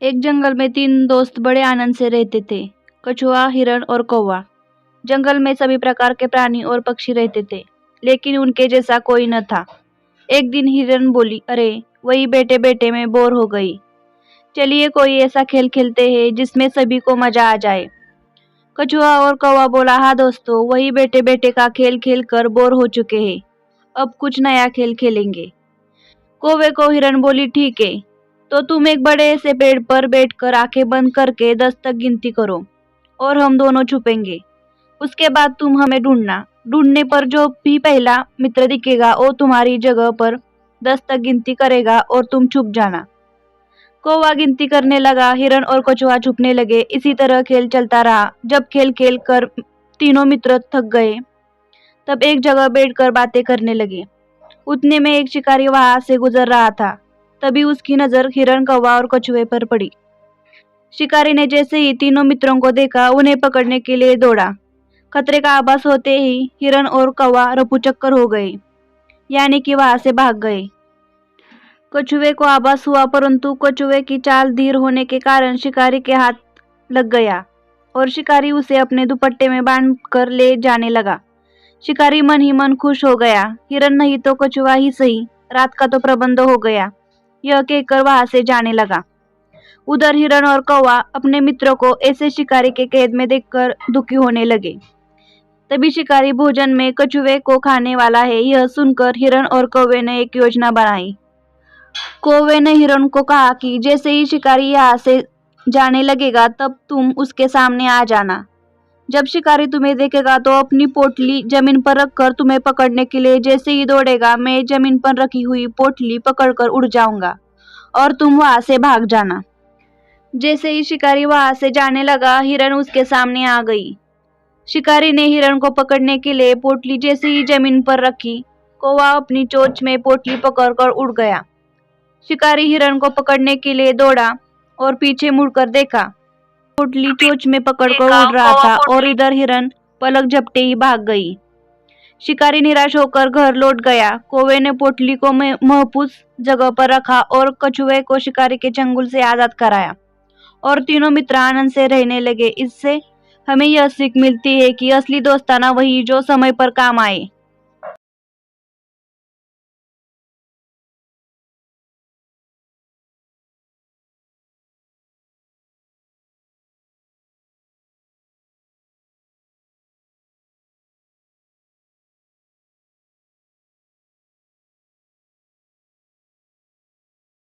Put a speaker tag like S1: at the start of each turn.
S1: एक जंगल में तीन दोस्त बड़े आनंद से रहते थे। कछुआ, हिरण और कौवा। जंगल में सभी प्रकार के प्राणी और पक्षी रहते थे, लेकिन उनके जैसा कोई न था। एक दिन हिरण बोली, अरे वही बैठे बैठे मैं बोर हो गई। चलिए कोई ऐसा खेल खेलते हैं जिसमें सभी को मजा आ जाए। कछुआ और कौवा बोला, हाँ दोस्तों, वही बैठे बैठे का खेल खेल कर बोर हो चुके हैं। अब कुछ नया खेल खेलेंगे। कौवे को हिरण बोली, ठीक है, तो तुम एक बड़े से पेड़ पर बैठकर आंखें बंद करके 10 तक गिनती करो और हम दोनों छुपेंगे। उसके बाद तुम हमें ढूंढना। ढूंढने पर जो भी पहला मित्र दिखेगा वो तुम्हारी जगह पर 10 तक गिनती करेगा और तुम छुप जाना। कौवा गिनती करने लगा, हिरण और कछुआ छुपने लगे। इसी तरह खेल चलता रहा। जब खेल खेल कर तीनों मित्र थक गए, तब एक जगह बैठकर बातें करने लगे। उतने में एक शिकारी वहां से गुजर रहा था। तभी उसकी नजर हिरण, कौवा और कछुए पर पड़ी। शिकारी ने जैसे ही तीनों मित्रों को देखा, उन्हें पकड़ने के लिए दौड़ा। खतरे का आभास होते ही हिरण और कौवा रफूचक्कर हो गए, यानी कि वहां से भाग गए। कछुए को आभास हुआ, परंतु कछुए की चाल धीर होने के कारण शिकारी के हाथ लग गया और शिकारी उसे अपने दुपट्टे में बांधकर ले जाने लगा। शिकारी मन ही मन खुश हो गया। हिरण नहीं तो कछुआ ही सही, रात का तो प्रबंध हो गया, यह कहकर वहां से जाने लगा। उधर हिरण और कौवा अपने मित्रों को ऐसे शिकारी के कैद में देखकर दुखी होने लगे। तभी शिकारी भोजन में कछुए को खाने वाला है, यह सुनकर हिरण और कौवे ने एक योजना बनाई। कौवे ने हिरण को कहा कि जैसे ही शिकारी यहाँ से जाने लगेगा, तब तुम उसके सामने आ जाना। जब शिकारी तुम्हें देखेगा तो अपनी पोटली जमीन पर रखकर तुम्हें पकड़ने के लिए जैसे ही दौड़ेगा, मैं जमीन पर रखी हुई पोटली पकड़कर उड़ जाऊंगा और तुम वहां से भाग जाना। जैसे ही शिकारी वहां से जाने लगा, हिरण उसके सामने आ गई। शिकारी ने हिरण को पकड़ने के लिए पोटली जैसे ही जमीन पर रखी, कौवा अपनी चोंच में पोटली पकड़कर उड़ गया। शिकारी हिरण को पकड़ने के लिए दौड़ा और पीछे मुड़कर देखा, पोटली चोंच में पकड़कर उड़ रहा था और इधर हिरण पलक झपटे ही भाग गई। शिकारी निराश होकर घर लौट गया। कौवे ने पोटली को महफूज जगह पर रखा और कछुए को शिकारी के चंगुल से आजाद कराया और तीनों मित्र आनंद से रहने लगे। इससे हमें यह सीख मिलती है कि असली दोस्ताना वही जो समय पर काम आए।